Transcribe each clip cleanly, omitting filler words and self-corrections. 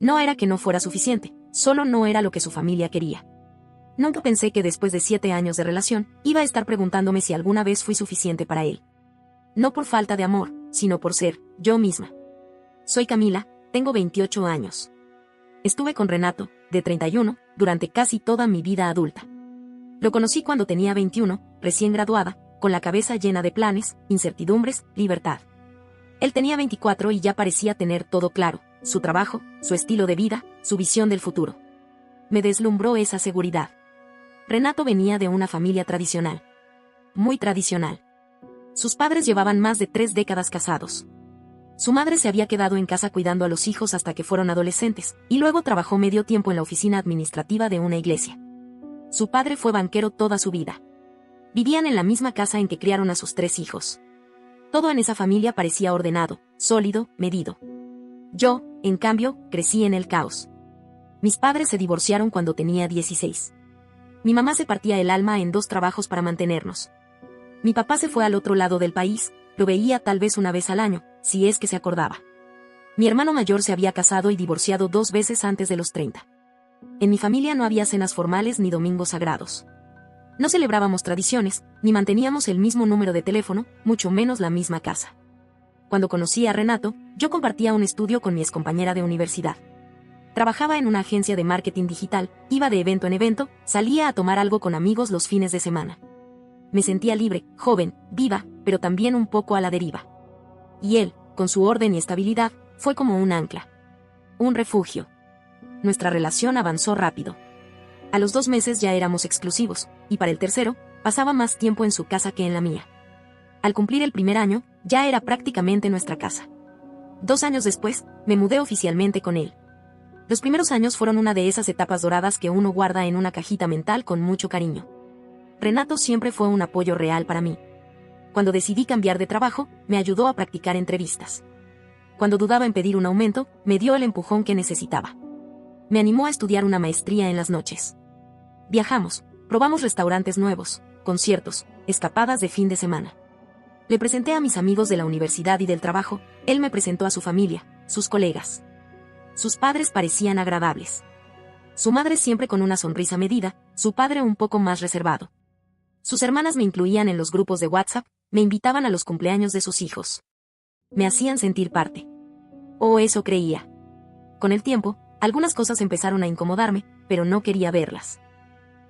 No era que no fuera suficiente, solo no era lo que su familia quería. Nunca pensé que después de 7 años de relación, iba a estar preguntándome si alguna vez fui suficiente para él. No por falta de amor, sino por ser yo misma. Soy Camila, tengo 28 años. Estuve con Renato, de 31, durante casi toda mi vida adulta. Lo conocí cuando tenía 21, recién graduada, con la cabeza llena de planes, incertidumbres, libertad. Él tenía 24 y ya parecía tener todo claro, su trabajo, su estilo de vida, su visión del futuro. Me deslumbró esa seguridad. Renato venía de una familia tradicional. Muy tradicional. Sus padres llevaban más de 3 décadas casados. Su madre se había quedado en casa cuidando a los hijos hasta que fueron adolescentes, y luego trabajó medio tiempo en la oficina administrativa de una iglesia. Su padre fue banquero toda su vida. Vivían en la misma casa en que criaron a sus 3 hijos. Todo en esa familia parecía ordenado, sólido, medido. Yo, en cambio, crecí en el caos. Mis padres se divorciaron cuando tenía 16. Mi mamá se partía el alma en 2 trabajos para mantenernos. Mi papá se fue al otro lado del país, lo veía tal vez una vez al año, si es que se acordaba. Mi hermano mayor se había casado y divorciado 2 veces antes de los 30. En mi familia no había cenas formales ni domingos sagrados. No celebrábamos tradiciones, ni manteníamos el mismo número de teléfono, mucho menos la misma casa. Cuando conocí a Renato, yo compartía un estudio con mi excompañera de universidad. Trabajaba en una agencia de marketing digital, iba de evento en evento, salía a tomar algo con amigos los fines de semana. Me sentía libre, joven, viva, pero también un poco a la deriva. Y él, con su orden y estabilidad, fue como un ancla. Un refugio. Nuestra relación avanzó rápido. A los 2 meses ya éramos exclusivos, y para el tercero, pasaba más tiempo en su casa que en la mía. Al cumplir el primer año, ya era prácticamente nuestra casa. 2 años después, me mudé oficialmente con él. Los primeros años fueron una de esas etapas doradas que uno guarda en una cajita mental con mucho cariño. Renato siempre fue un apoyo real para mí. Cuando decidí cambiar de trabajo, me ayudó a practicar entrevistas. Cuando dudaba en pedir un aumento, me dio el empujón que necesitaba. Me animó a estudiar una maestría en las noches. Viajamos, probamos restaurantes nuevos, conciertos, escapadas de fin de semana. Le presenté a mis amigos de la universidad y del trabajo, él me presentó a su familia, sus colegas. Sus padres parecían agradables. Su madre siempre con una sonrisa medida, su padre un poco más reservado. Sus hermanas me incluían en los grupos de WhatsApp, me invitaban a los cumpleaños de sus hijos. Me hacían sentir parte. O eso creía. Con el tiempo, algunas cosas empezaron a incomodarme, pero no quería verlas.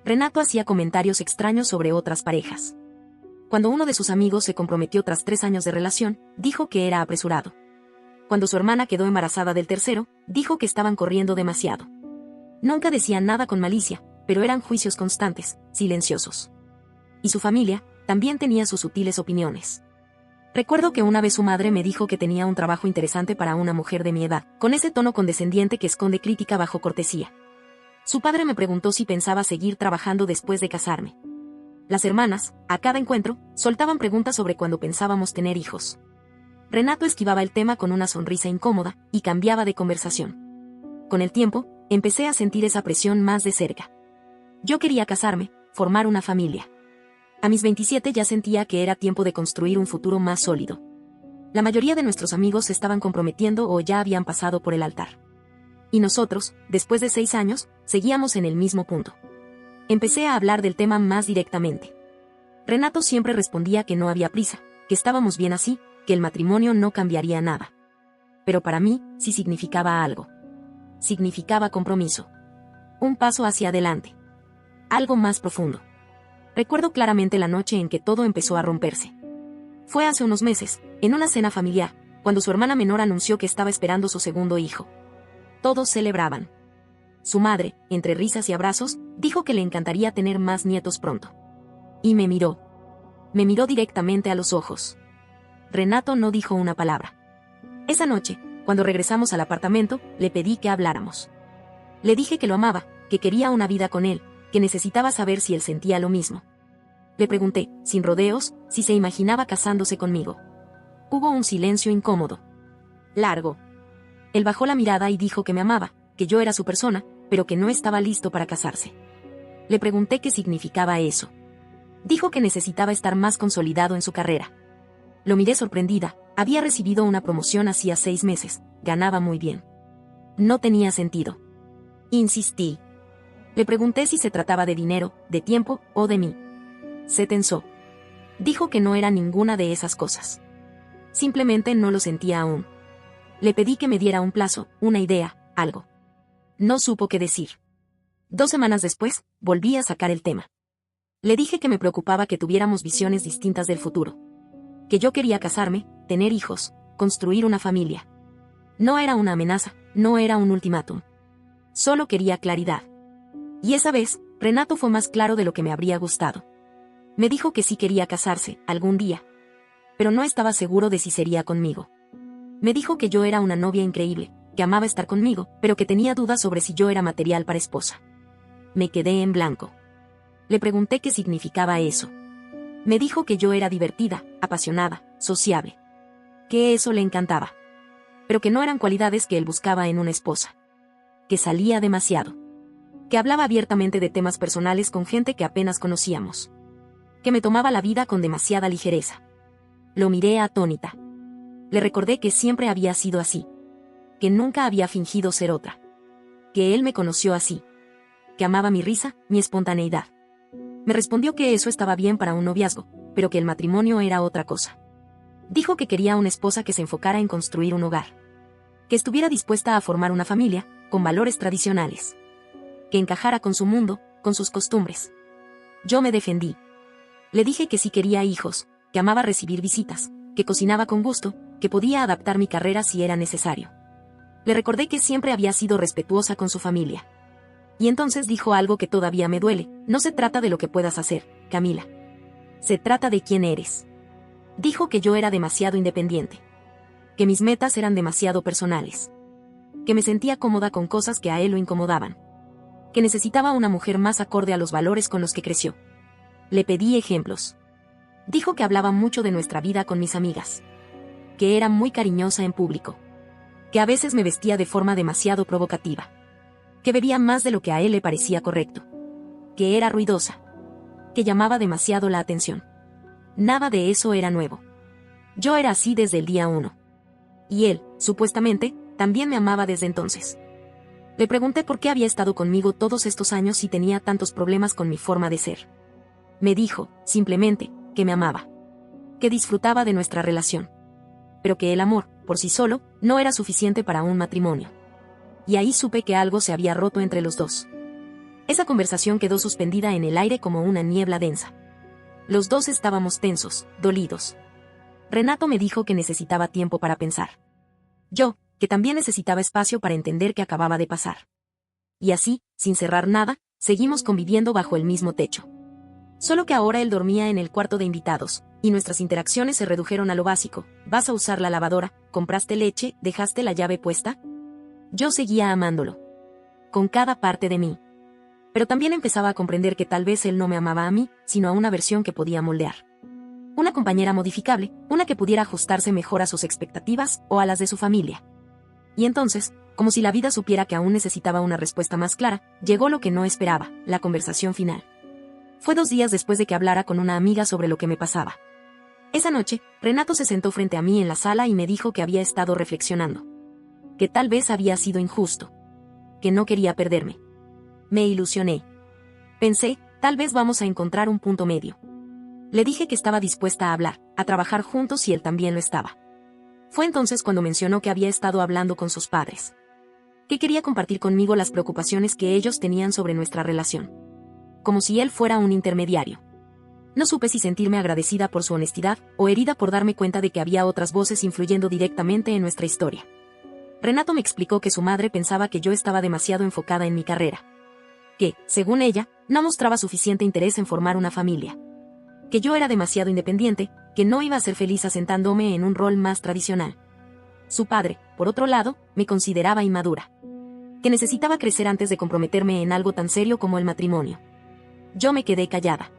Renato hacía comentarios extraños sobre otras parejas. Cuando uno de sus amigos se comprometió tras 3 años de relación, dijo que era apresurado. Cuando su hermana quedó embarazada del tercero, dijo que estaban corriendo demasiado. Nunca decía nada con malicia, pero eran juicios constantes, silenciosos. Y su familia también tenía sus sutiles opiniones. Recuerdo que una vez su madre me dijo que tenía un trabajo interesante para una mujer de mi edad, con ese tono condescendiente que esconde crítica bajo cortesía. Su padre me preguntó si pensaba seguir trabajando después de casarme. Las hermanas, a cada encuentro, soltaban preguntas sobre cuándo pensábamos tener hijos. Renato esquivaba el tema con una sonrisa incómoda y cambiaba de conversación. Con el tiempo, empecé a sentir esa presión más de cerca. Yo quería casarme, formar una familia. A mis 27 ya sentía que era tiempo de construir un futuro más sólido. La mayoría de nuestros amigos se estaban comprometiendo o ya habían pasado por el altar. Y nosotros, después de 6 años, seguíamos en el mismo punto. Empecé a hablar del tema más directamente. Renato siempre respondía que no había prisa, que estábamos bien así, que el matrimonio no cambiaría nada. Pero para mí, sí significaba algo. Significaba compromiso. Un paso hacia adelante. Algo más profundo. Recuerdo claramente la noche en que todo empezó a romperse. Fue hace unos meses, en una cena familiar, cuando su hermana menor anunció que estaba esperando su segundo hijo. Todos celebraban. Su madre, entre risas y abrazos, dijo que le encantaría tener más nietos pronto. Y me miró. Me miró directamente a los ojos. Renato no dijo una palabra. Esa noche, cuando regresamos al apartamento, le pedí que habláramos. Le dije que lo amaba, que quería una vida con él, que necesitaba saber si él sentía lo mismo. Le pregunté, sin rodeos, si se imaginaba casándose conmigo. Hubo un silencio incómodo. Largo. Él bajó la mirada y dijo que me amaba, que yo era su persona, pero que no estaba listo para casarse. Le pregunté qué significaba eso. Dijo que necesitaba estar más consolidado en su carrera. Lo miré sorprendida, había recibido una promoción hacía 6 meses, ganaba muy bien. No tenía sentido. Insistí. Le pregunté si se trataba de dinero, de tiempo o de mí. Se tensó. Dijo que no era ninguna de esas cosas. Simplemente no lo sentía aún. Le pedí que me diera un plazo, una idea, algo. No supo qué decir. 2 semanas después, volví a sacar el tema. Le dije que me preocupaba que tuviéramos visiones distintas del futuro. Que yo quería casarme, tener hijos, construir una familia. No era una amenaza, no era un ultimátum. Solo quería claridad. Y esa vez, Renato fue más claro de lo que me habría gustado. Me dijo que sí quería casarse, algún día. Pero no estaba seguro de si sería conmigo. Me dijo que yo era una novia increíble, que amaba estar conmigo, pero que tenía dudas sobre si yo era material para esposa. Me quedé en blanco. Le pregunté qué significaba eso. Me dijo que yo era divertida, apasionada, sociable. Que eso le encantaba. Pero que no eran cualidades que él buscaba en una esposa. Que salía demasiado. Que hablaba abiertamente de temas personales con gente que apenas conocíamos. Que me tomaba la vida con demasiada ligereza. Lo miré atónita. Le recordé que siempre había sido así. Que nunca había fingido ser otra. Que él me conoció así. Que amaba mi risa, mi espontaneidad. Me respondió que eso estaba bien para un noviazgo, pero que el matrimonio era otra cosa. Dijo que quería una esposa que se enfocara en construir un hogar. Que estuviera dispuesta a formar una familia, con valores tradicionales. Que encajara con su mundo, con sus costumbres. Yo me defendí. Le dije que sí quería hijos, que amaba recibir visitas, que cocinaba con gusto, que podía adaptar mi carrera si era necesario. Le recordé que siempre había sido respetuosa con su familia. Y entonces dijo algo que todavía me duele: no se trata de lo que puedas hacer, Camila. Se trata de quién eres. Dijo que yo era demasiado independiente. Que mis metas eran demasiado personales. Que me sentía cómoda con cosas que a él lo incomodaban. Que necesitaba una mujer más acorde a los valores con los que creció. Le pedí ejemplos. Dijo que hablaba mucho de nuestra vida con mis amigas. Que era muy cariñosa en público. Que a veces me vestía de forma demasiado provocativa. Que bebía más de lo que a él le parecía correcto. Que era ruidosa. Que llamaba demasiado la atención. Nada de eso era nuevo. Yo era así desde el día 1. Y él, supuestamente, también me amaba desde entonces. Le pregunté por qué había estado conmigo todos estos años y tenía tantos problemas con mi forma de ser. Me dijo, simplemente, que me amaba. Que disfrutaba de nuestra relación. Pero que el amor, por sí solo, no era suficiente para un matrimonio. Y ahí supe que algo se había roto entre los dos. Esa conversación quedó suspendida en el aire como una niebla densa. Los dos estábamos tensos, dolidos. Renato me dijo que necesitaba tiempo para pensar. Yo, que también necesitaba espacio para entender qué acababa de pasar. Y así, sin cerrar nada, seguimos conviviendo bajo el mismo techo. Solo que ahora él dormía en el cuarto de invitados, y nuestras interacciones se redujeron a lo básico: ¿vas a usar la lavadora? ¿Compraste leche? ¿Dejaste la llave puesta? Yo seguía amándolo. Con cada parte de mí. Pero también empezaba a comprender que tal vez él no me amaba a mí, sino a una versión que podía moldear. Una compañera modificable, una que pudiera ajustarse mejor a sus expectativas o a las de su familia. Y entonces, como si la vida supiera que aún necesitaba una respuesta más clara, llegó lo que no esperaba: la conversación final. Fue 2 días después de que hablara con una amiga sobre lo que me pasaba. Esa noche, Renato se sentó frente a mí en la sala y me dijo que había estado reflexionando. Que tal vez había sido injusto. Que no quería perderme. Me ilusioné. Pensé, tal vez vamos a encontrar un punto medio. Le dije que estaba dispuesta a hablar, a trabajar juntos si él también lo estaba. Fue entonces cuando mencionó que había estado hablando con sus padres. Que quería compartir conmigo las preocupaciones que ellos tenían sobre nuestra relación. Como si él fuera un intermediario. No supe si sentirme agradecida por su honestidad o herida por darme cuenta de que había otras voces influyendo directamente en nuestra historia. Renato me explicó que su madre pensaba que yo estaba demasiado enfocada en mi carrera. Que, según ella, no mostraba suficiente interés en formar una familia. Que yo era demasiado independiente, que no iba a ser feliz asentándome en un rol más tradicional. Su padre, por otro lado, me consideraba inmadura. Que necesitaba crecer antes de comprometerme en algo tan serio como el matrimonio. Yo me quedé callada.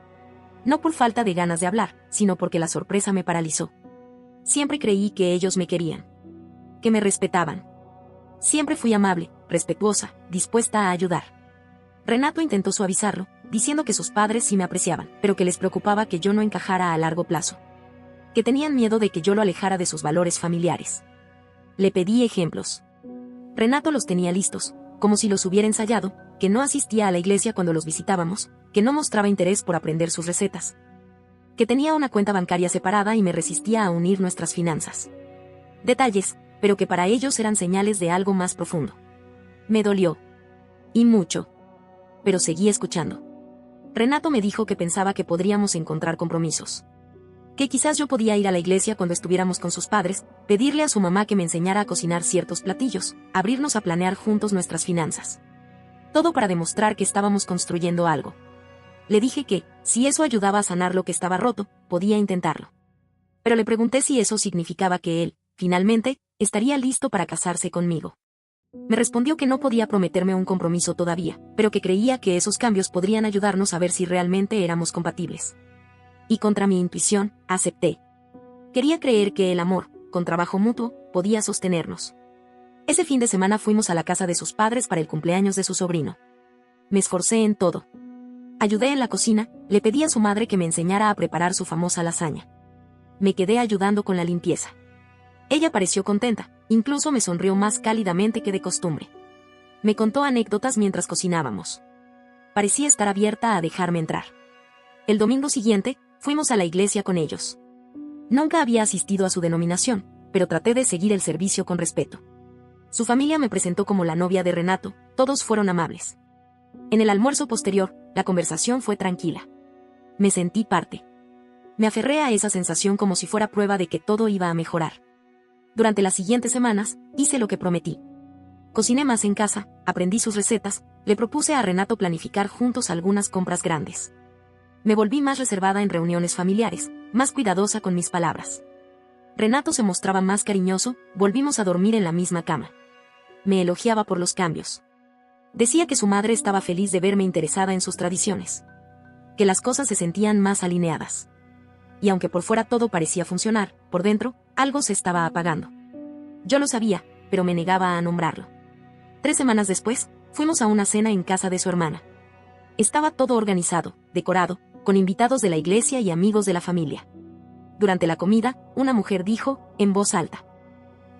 No por falta de ganas de hablar, sino porque la sorpresa me paralizó. Siempre creí que ellos me querían. Que me respetaban. Siempre fui amable, respetuosa, dispuesta a ayudar. Renato intentó suavizarlo, diciendo que sus padres sí me apreciaban, pero que les preocupaba que yo no encajara a largo plazo. Que tenían miedo de que yo lo alejara de sus valores familiares. Le pedí ejemplos. Renato los tenía listos, como si los hubiera ensayado, que no asistía a la iglesia cuando los visitábamos, que no mostraba interés por aprender sus recetas, que tenía una cuenta bancaria separada y me resistía a unir nuestras finanzas. Detalles, pero que para ellos eran señales de algo más profundo. Me dolió. Y mucho. Pero seguí escuchando. Renato me dijo que pensaba que podríamos encontrar compromisos. Que quizás yo podía ir a la iglesia cuando estuviéramos con sus padres, pedirle a su mamá que me enseñara a cocinar ciertos platillos, abrirnos a planear juntos nuestras finanzas. Todo para demostrar que estábamos construyendo algo. Le dije que, si eso ayudaba a sanar lo que estaba roto, podía intentarlo. Pero le pregunté si eso significaba que él, finalmente, estaría listo para casarse conmigo. Me respondió que no podía prometerme un compromiso todavía, pero que creía que esos cambios podrían ayudarnos a ver si realmente éramos compatibles. Y contra mi intuición, acepté. Quería creer que el amor, con trabajo mutuo, podía sostenernos. Ese fin de semana fuimos a la casa de sus padres para el cumpleaños de su sobrino. Me esforcé en todo. Ayudé en la cocina, le pedí a su madre que me enseñara a preparar su famosa lasaña. Me quedé ayudando con la limpieza. Ella pareció contenta, incluso me sonrió más cálidamente que de costumbre. Me contó anécdotas mientras cocinábamos. Parecía estar abierta a dejarme entrar. El domingo siguiente, fuimos a la iglesia con ellos. Nunca había asistido a su denominación, pero traté de seguir el servicio con respeto. Su familia me presentó como la novia de Renato, todos fueron amables. En el almuerzo posterior, la conversación fue tranquila. Me sentí parte. Me aferré a esa sensación como si fuera prueba de que todo iba a mejorar. Durante las siguientes semanas, hice lo que prometí. Cociné más en casa, aprendí sus recetas, le propuse a Renato planificar juntos algunas compras grandes. Me volví más reservada en reuniones familiares, más cuidadosa con mis palabras. Renato se mostraba más cariñoso, volvimos a dormir en la misma cama. Me elogiaba por los cambios. Decía que su madre estaba feliz de verme interesada en sus tradiciones. Que las cosas se sentían más alineadas. Y aunque por fuera todo parecía funcionar, por dentro, algo se estaba apagando. Yo lo sabía, pero me negaba a nombrarlo. 3 semanas después, fuimos a una cena en casa de su hermana. Estaba todo organizado, decorado, con invitados de la iglesia y amigos de la familia. Durante la comida, una mujer dijo, en voz alta: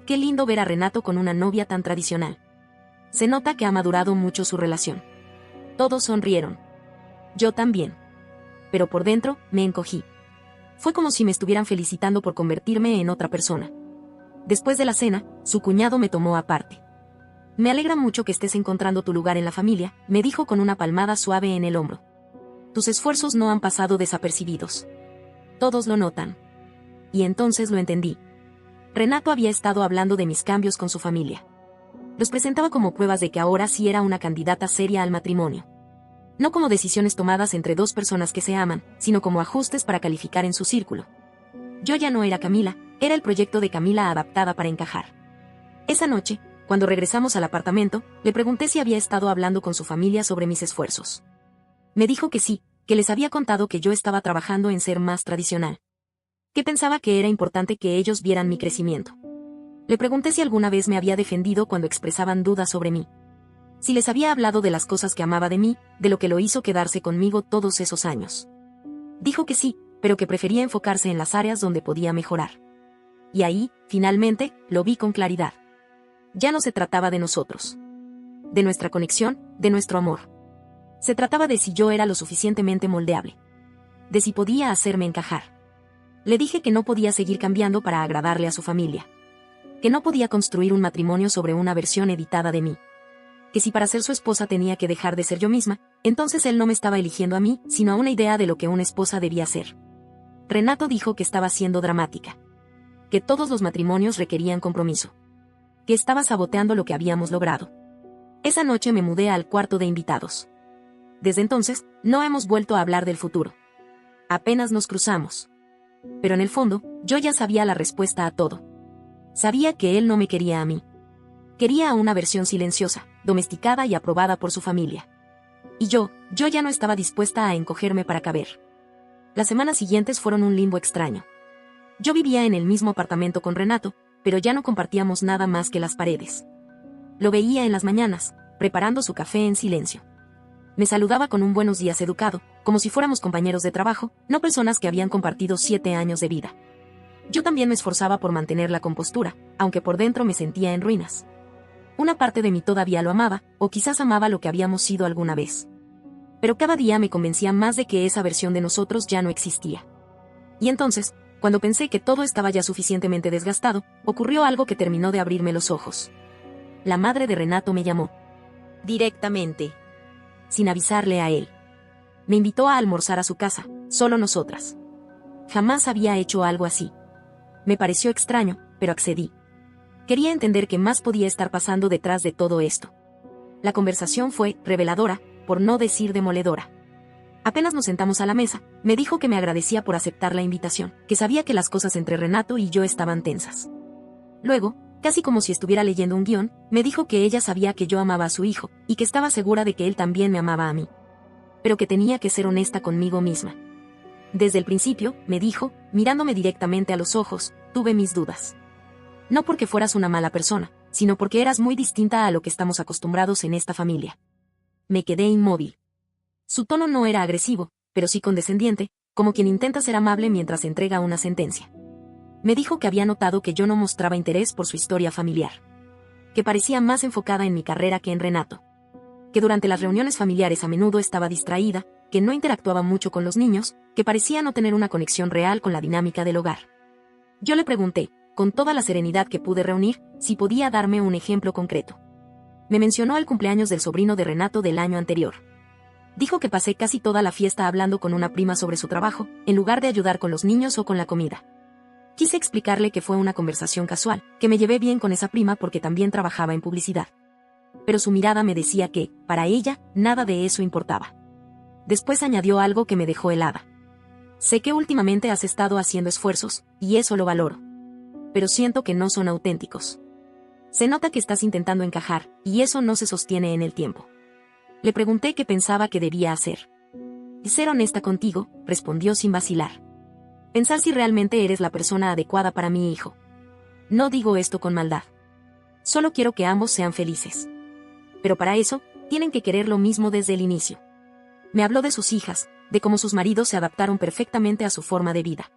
«Qué lindo ver a Renato con una novia tan tradicional. Se nota que ha madurado mucho su relación». Todos sonrieron. Yo también. Pero por dentro, me encogí. Fue como si me estuvieran felicitando por convertirme en otra persona. Después de la cena, su cuñado me tomó aparte. «Me alegra mucho que estés encontrando tu lugar en la familia», me dijo con una palmada suave en el hombro. «Tus esfuerzos no han pasado desapercibidos. Todos lo notan». Y entonces lo entendí. Renato había estado hablando de mis cambios con su familia. Los presentaba como pruebas de que ahora sí era una candidata seria al matrimonio. No como decisiones tomadas entre 2 personas que se aman, sino como ajustes para calificar en su círculo. Yo ya no era Camila, era el proyecto de Camila adaptada para encajar. Esa noche, cuando regresamos al apartamento, le pregunté si había estado hablando con su familia sobre mis esfuerzos. Me dijo que sí, que les había contado que yo estaba trabajando en ser más tradicional. Que pensaba que era importante que ellos vieran mi crecimiento. Le pregunté si alguna vez me había defendido cuando expresaban dudas sobre mí. Si les había hablado de las cosas que amaba de mí, de lo que lo hizo quedarse conmigo todos esos años. Dijo que sí, pero que prefería enfocarse en las áreas donde podía mejorar. Y ahí, finalmente, lo vi con claridad. Ya no se trataba de nosotros. De nuestra conexión, de nuestro amor. Se trataba de si yo era lo suficientemente moldeable. De si podía hacerme encajar. Le dije que no podía seguir cambiando para agradarle a su familia. Que no podía construir un matrimonio sobre una versión editada de mí. Que si para ser su esposa tenía que dejar de ser yo misma, entonces él no me estaba eligiendo a mí, sino a una idea de lo que una esposa debía ser. Renato dijo que estaba siendo dramática. Que todos los matrimonios requerían compromiso. Que estaba saboteando lo que habíamos logrado. Esa noche me mudé al cuarto de invitados. Desde entonces, no hemos vuelto a hablar del futuro. Apenas nos cruzamos. Pero en el fondo, yo ya sabía la respuesta a todo. Sabía que él no me quería a mí. Quería a una versión silenciosa, domesticada y aprobada por su familia. Y yo ya no estaba dispuesta a encogerme para caber. Las semanas siguientes fueron un limbo extraño. Yo vivía en el mismo apartamento con Renato, pero ya no compartíamos nada más que las paredes. Lo veía en las mañanas, preparando su café en silencio. Me saludaba con un buenos días educado, como si fuéramos compañeros de trabajo, no personas que habían compartido 7 años de vida. Yo también me esforzaba por mantener la compostura, aunque por dentro me sentía en ruinas. Una parte de mí todavía lo amaba, o quizás amaba lo que habíamos sido alguna vez. Pero cada día me convencía más de que esa versión de nosotros ya no existía. Y entonces, cuando pensé que todo estaba ya suficientemente desgastado, ocurrió algo que terminó de abrirme los ojos. La madre de Renato me llamó. Directamente. Sin avisarle a él. Me invitó a almorzar a su casa, solo nosotras. Jamás había hecho algo así. Me pareció extraño, pero accedí. Quería entender qué más podía estar pasando detrás de todo esto. La conversación fue reveladora, por no decir demoledora. Apenas nos sentamos a la mesa, me dijo que me agradecía por aceptar la invitación, que sabía que las cosas entre Renato y yo estaban tensas. Luego, casi como si estuviera leyendo un guión, me dijo que ella sabía que yo amaba a su hijo, y que estaba segura de que él también me amaba a mí. Pero que tenía que ser honesta conmigo misma. Desde el principio, me dijo, mirándome directamente a los ojos, tuve mis dudas. No porque fueras una mala persona, sino porque eras muy distinta a lo que estamos acostumbrados en esta familia. Me quedé inmóvil. Su tono no era agresivo, pero sí condescendiente, como quien intenta ser amable mientras entrega una sentencia. Me dijo que había notado que yo no mostraba interés por su historia familiar. Que parecía más enfocada en mi carrera que en Renato. Que durante las reuniones familiares a menudo estaba distraída, que no interactuaba mucho con los niños, que parecía no tener una conexión real con la dinámica del hogar. Yo le pregunté, con toda la serenidad que pude reunir, si podía darme un ejemplo concreto. Me mencionó el cumpleaños del sobrino de Renato del año anterior. Dijo que pasé casi toda la fiesta hablando con una prima sobre su trabajo, en lugar de ayudar con los niños o con la comida. Quise explicarle que fue una conversación casual, que me llevé bien con esa prima porque también trabajaba en publicidad. Pero su mirada me decía que, para ella, nada de eso importaba. Después añadió algo que me dejó helada. Sé que últimamente has estado haciendo esfuerzos, y eso lo valoro. Pero siento que no son auténticos. Se nota que estás intentando encajar, y eso no se sostiene en el tiempo. Le pregunté qué pensaba que debía hacer. Ser honesta contigo, respondió sin vacilar. Pensar si realmente eres la persona adecuada para mi hijo. No digo esto con maldad. Solo quiero que ambos sean felices. Pero para eso, tienen que querer lo mismo desde el inicio. Me habló de sus hijas, de cómo sus maridos se adaptaron perfectamente a su forma de vida.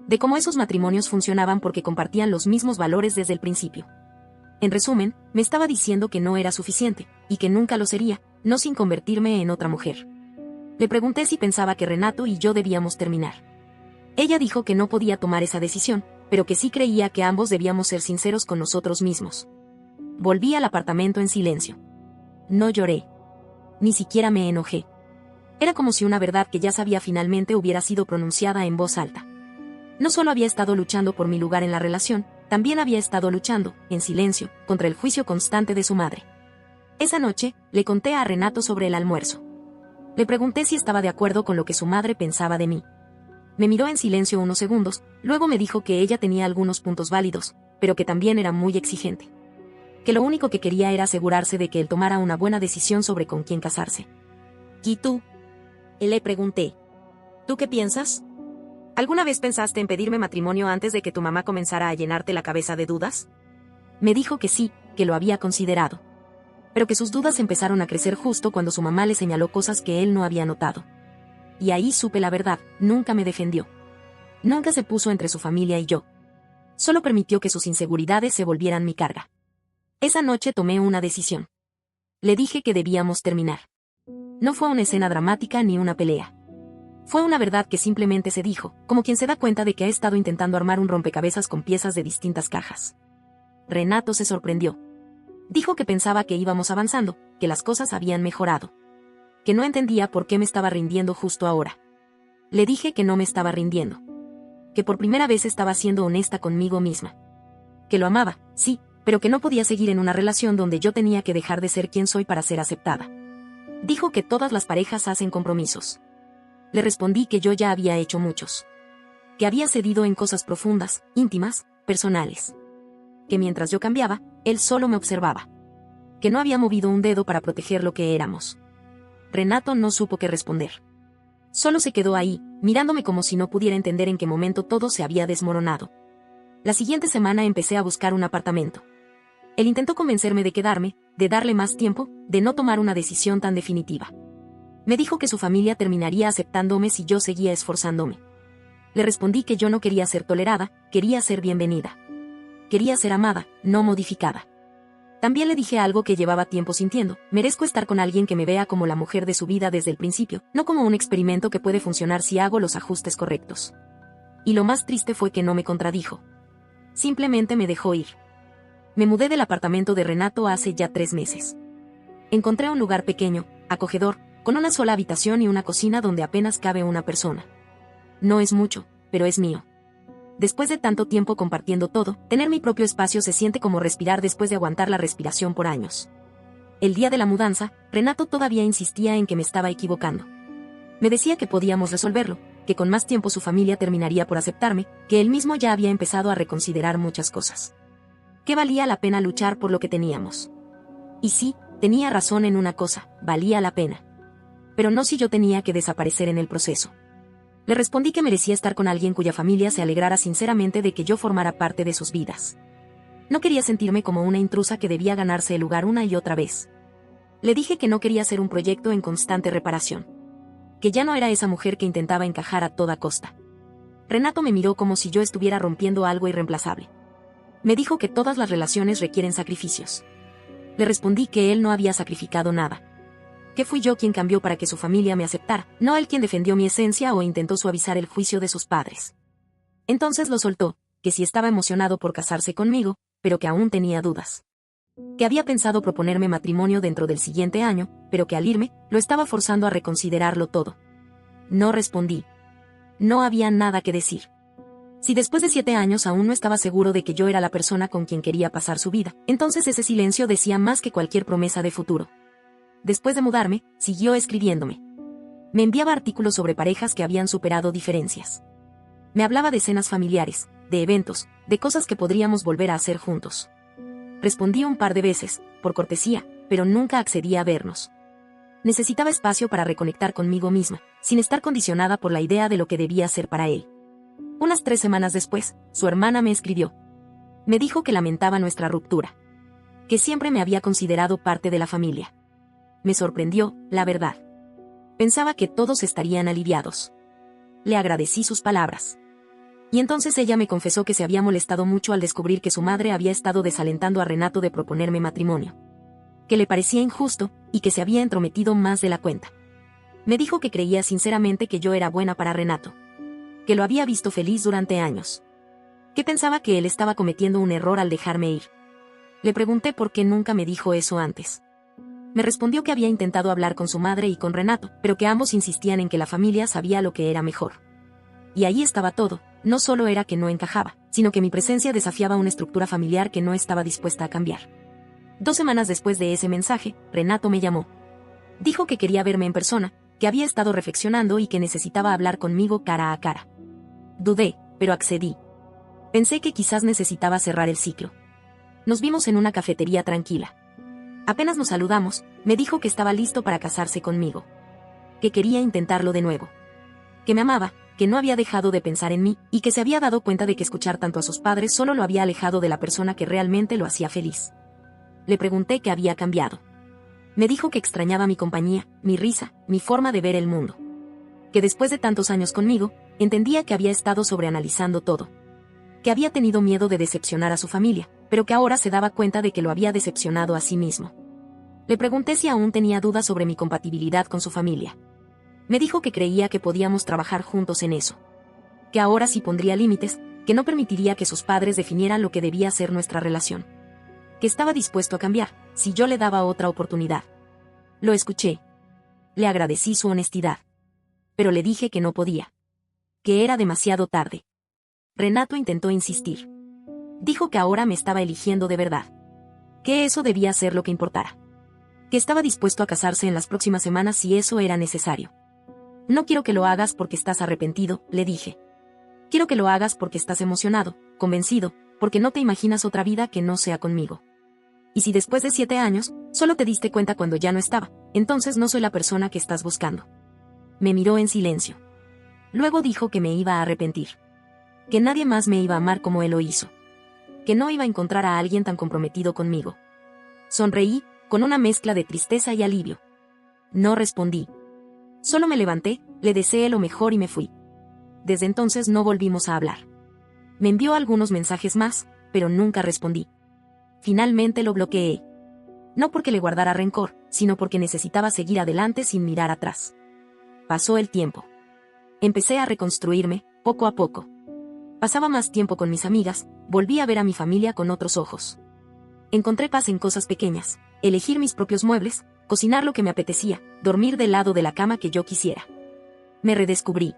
De cómo esos matrimonios funcionaban porque compartían los mismos valores desde el principio. En resumen, me estaba diciendo que no era suficiente, y que nunca lo sería, no sin convertirme en otra mujer. Le pregunté si pensaba que Renato y yo debíamos terminar. Ella dijo que no podía tomar esa decisión, pero que sí creía que ambos debíamos ser sinceros con nosotros mismos. Volví al apartamento en silencio. No lloré. Ni siquiera me enojé. Era como si una verdad que ya sabía finalmente hubiera sido pronunciada en voz alta. No solo había estado luchando por mi lugar en la relación, también había estado luchando, en silencio, contra el juicio constante de su madre. Esa noche, le conté a Renato sobre el almuerzo. Le pregunté si estaba de acuerdo con lo que su madre pensaba de mí. Me miró en silencio unos segundos, luego me dijo que ella tenía algunos puntos válidos, pero que también era muy exigente. Que lo único que quería era asegurarse de que él tomara una buena decisión sobre con quién casarse. ¿Y tú? Le pregunté. ¿Tú qué piensas? ¿Alguna vez pensaste en pedirme matrimonio antes de que tu mamá comenzara a llenarte la cabeza de dudas? Me dijo que sí, que lo había considerado. Pero que sus dudas empezaron a crecer justo cuando su mamá le señaló cosas que él no había notado. Y ahí supe la verdad, nunca me defendió. Nunca se puso entre su familia y yo. Solo permitió que sus inseguridades se volvieran mi carga. Esa noche tomé una decisión. Le dije que debíamos terminar. No fue una escena dramática ni una pelea. Fue una verdad que simplemente se dijo, como quien se da cuenta de que ha estado intentando armar un rompecabezas con piezas de distintas cajas. Renato se sorprendió. Dijo que pensaba que íbamos avanzando, que las cosas habían mejorado. Que no entendía por qué me estaba rindiendo justo ahora. Le dije que no me estaba rindiendo. Que por primera vez estaba siendo honesta conmigo misma. Que lo amaba, sí, pero que no podía seguir en una relación donde yo tenía que dejar de ser quien soy para ser aceptada. Dijo que todas las parejas hacen compromisos. Le respondí que yo ya había hecho muchos. Que había cedido en cosas profundas, íntimas, personales. Que mientras yo cambiaba, él solo me observaba. Que no había movido un dedo para proteger lo que éramos. Renato no supo qué responder. Solo se quedó ahí, mirándome como si no pudiera entender en qué momento todo se había desmoronado. La siguiente semana empecé a buscar un apartamento. Él intentó convencerme de quedarme, de darle más tiempo, de no tomar una decisión tan definitiva. Me dijo que su familia terminaría aceptándome si yo seguía esforzándome. Le respondí que yo no quería ser tolerada, quería ser bienvenida. Quería ser amada, no modificada. También le dije algo que llevaba tiempo sintiendo: merezco estar con alguien que me vea como la mujer de su vida desde el principio, no como un experimento que puede funcionar si hago los ajustes correctos. Y lo más triste fue que no me contradijo. Simplemente me dejó ir. Me mudé del apartamento de Renato hace ya 3 meses. Encontré un lugar pequeño, acogedor, con una sola habitación y una cocina donde apenas cabe una persona. No es mucho, pero es mío. Después de tanto tiempo compartiendo todo, tener mi propio espacio se siente como respirar después de aguantar la respiración por años. El día de la mudanza, Renato todavía insistía en que me estaba equivocando. Me decía que podíamos resolverlo, que con más tiempo su familia terminaría por aceptarme, que él mismo ya había empezado a reconsiderar muchas cosas. Que valía la pena luchar por lo que teníamos. Y sí, tenía razón en una cosa: valía la pena. Pero no si yo tenía que desaparecer en el proceso. Le respondí que merecía estar con alguien cuya familia se alegrara sinceramente de que yo formara parte de sus vidas. No quería sentirme como una intrusa que debía ganarse el lugar una y otra vez. Le dije que no quería ser un proyecto en constante reparación. Que ya no era esa mujer que intentaba encajar a toda costa. Renato me miró como si yo estuviera rompiendo algo irreemplazable. Me dijo que todas las relaciones requieren sacrificios. Le respondí que él no había sacrificado nada. Que fui yo quien cambió para que su familia me aceptara, no él quien defendió mi esencia o intentó suavizar el juicio de sus padres. Entonces lo soltó, que sí estaba emocionado por casarse conmigo, pero que aún tenía dudas. Que había pensado proponerme matrimonio dentro del siguiente año, pero que al irme, lo estaba forzando a reconsiderarlo todo. No respondí. No había nada que decir. Si después de 7 años aún no estaba seguro de que yo era la persona con quien quería pasar su vida, entonces ese silencio decía más que cualquier promesa de futuro. Después de mudarme, siguió escribiéndome. Me enviaba artículos sobre parejas que habían superado diferencias. Me hablaba de cenas familiares, de eventos, de cosas que podríamos volver a hacer juntos. Respondí un par de veces, por cortesía, pero nunca accedí a vernos. Necesitaba espacio para reconectar conmigo misma, sin estar condicionada por la idea de lo que debía ser para él. Unas 3 semanas después, su hermana me escribió. Me dijo que lamentaba nuestra ruptura. Que siempre me había considerado parte de la familia. Me sorprendió, la verdad. Pensaba que todos estarían aliviados. Le agradecí sus palabras. Y entonces ella me confesó que se había molestado mucho al descubrir que su madre había estado desalentando a Renato de proponerme matrimonio. Que le parecía injusto, y que se había entrometido más de la cuenta. Me dijo que creía sinceramente que yo era buena para Renato. Que lo había visto feliz durante años. Que pensaba que él estaba cometiendo un error al dejarme ir. Le pregunté por qué nunca me dijo eso antes. Me respondió que había intentado hablar con su madre y con Renato, pero que ambos insistían en que la familia sabía lo que era mejor. Y ahí estaba todo: no solo era que no encajaba, sino que mi presencia desafiaba una estructura familiar que no estaba dispuesta a cambiar. 2 semanas después de ese mensaje, Renato me llamó. Dijo que quería verme en persona, que había estado reflexionando y que necesitaba hablar conmigo cara a cara. Dudé, pero accedí. Pensé que quizás necesitaba cerrar el ciclo. Nos vimos en una cafetería tranquila. Apenas nos saludamos, me dijo que estaba listo para casarse conmigo. Que quería intentarlo de nuevo. Que me amaba, que no había dejado de pensar en mí, y que se había dado cuenta de que escuchar tanto a sus padres solo lo había alejado de la persona que realmente lo hacía feliz. Le pregunté qué había cambiado. Me dijo que extrañaba mi compañía, mi risa, mi forma de ver el mundo. Que después de tantos años conmigo, entendía que había estado sobreanalizando todo. Que había tenido miedo de decepcionar a su familia, pero que ahora se daba cuenta de que lo había decepcionado a sí mismo. Le pregunté si aún tenía dudas sobre mi compatibilidad con su familia. Me dijo que creía que podíamos trabajar juntos en eso. Que ahora sí pondría límites, que no permitiría que sus padres definieran lo que debía ser nuestra relación. Que estaba dispuesto a cambiar, si yo le daba otra oportunidad. Lo escuché. Le agradecí su honestidad. Pero le dije que no podía. Que era demasiado tarde. Renato intentó insistir. Dijo que ahora me estaba eligiendo de verdad. Que eso debía ser lo que importara. Que estaba dispuesto a casarse en las próximas semanas si eso era necesario. No quiero que lo hagas porque estás arrepentido, le dije. Quiero que lo hagas porque estás emocionado, convencido, porque no te imaginas otra vida que no sea conmigo. Y si después de 7 años, solo te diste cuenta cuando ya no estaba, entonces no soy la persona que estás buscando. Me miró en silencio. Luego dijo que me iba a arrepentir. Que nadie más me iba a amar como él lo hizo. Que no iba a encontrar a alguien tan comprometido conmigo. Sonreí, con una mezcla de tristeza y alivio. No respondí. Solo me levanté, le deseé lo mejor y me fui. Desde entonces no volvimos a hablar. Me envió algunos mensajes más, pero nunca respondí. Finalmente lo bloqueé. No porque le guardara rencor, sino porque necesitaba seguir adelante sin mirar atrás. Pasó el tiempo. Empecé a reconstruirme, poco a poco. Pasaba más tiempo con mis amigas, volví a ver a mi familia con otros ojos. Encontré paz en cosas pequeñas, elegir mis propios muebles, cocinar lo que me apetecía, dormir del lado de la cama que yo quisiera. Me redescubrí.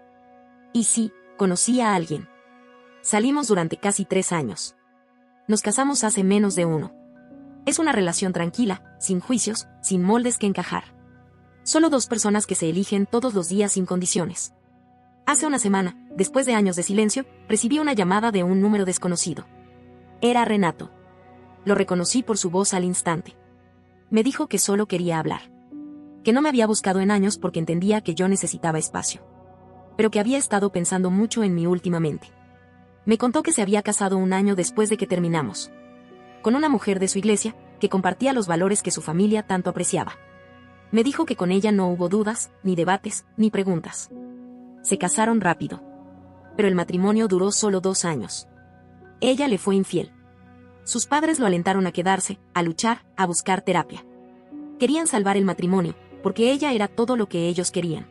Y sí, conocí a alguien. Salimos durante casi 3 años. Nos casamos hace menos de 1. Es una relación tranquila, sin juicios, sin moldes que encajar. Solo 2 personas que se eligen todos los días sin condiciones. Hace una semana, después de años de silencio, recibí una llamada de un número desconocido. Era Renato. Lo reconocí por su voz al instante. Me dijo que solo quería hablar. Que no me había buscado en años porque entendía que yo necesitaba espacio. Pero que había estado pensando mucho en mí últimamente. Me contó que se había casado 1 año después de que terminamos. Con una mujer de su iglesia, que compartía los valores que su familia tanto apreciaba. Me dijo que con ella no hubo dudas, ni debates, ni preguntas. Se casaron rápido. Pero el matrimonio duró solo 2 años. Ella le fue infiel. Sus padres lo alentaron a quedarse, a luchar, a buscar terapia. Querían salvar el matrimonio, porque ella era todo lo que ellos querían.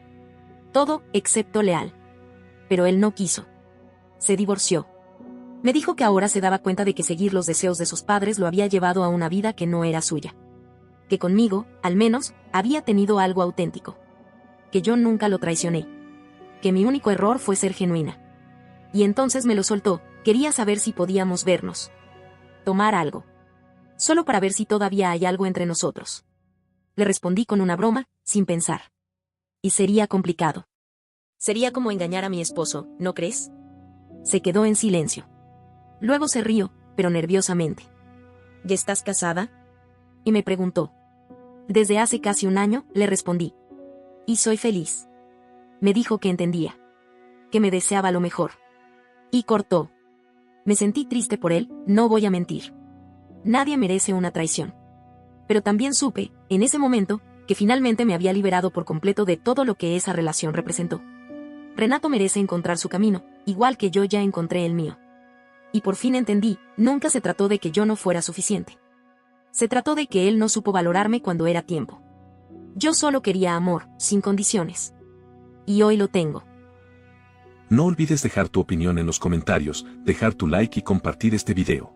Todo, excepto leal. Pero él no quiso. Se divorció. Me dijo que ahora se daba cuenta de que seguir los deseos de sus padres lo había llevado a una vida que no era suya. Que conmigo, al menos, había tenido algo auténtico. Que yo nunca lo traicioné. Que mi único error fue ser genuina. Y entonces me lo soltó, quería saber si podíamos vernos. Tomar algo. Solo para ver si todavía hay algo entre nosotros. Le respondí con una broma, sin pensar. Y sería complicado. Sería como engañar a mi esposo, ¿no crees? Se quedó en silencio. Luego se rió, pero nerviosamente. ¿Ya estás casada? Y me preguntó. Desde hace casi 1 año, le respondí. Y soy feliz. Me dijo que entendía. Que me deseaba lo mejor. Y cortó. Me sentí triste por él, no voy a mentir. Nadie merece una traición. Pero también supe, en ese momento, que finalmente me había liberado por completo de todo lo que esa relación representó. Renato merece encontrar su camino, igual que yo ya encontré el mío. Y por fin entendí, nunca se trató de que yo no fuera suficiente. Se trató de que él no supo valorarme cuando era tiempo. Yo solo quería amor, sin condiciones. Y hoy lo tengo. No olvides dejar tu opinión en los comentarios, dejar tu like y compartir este video.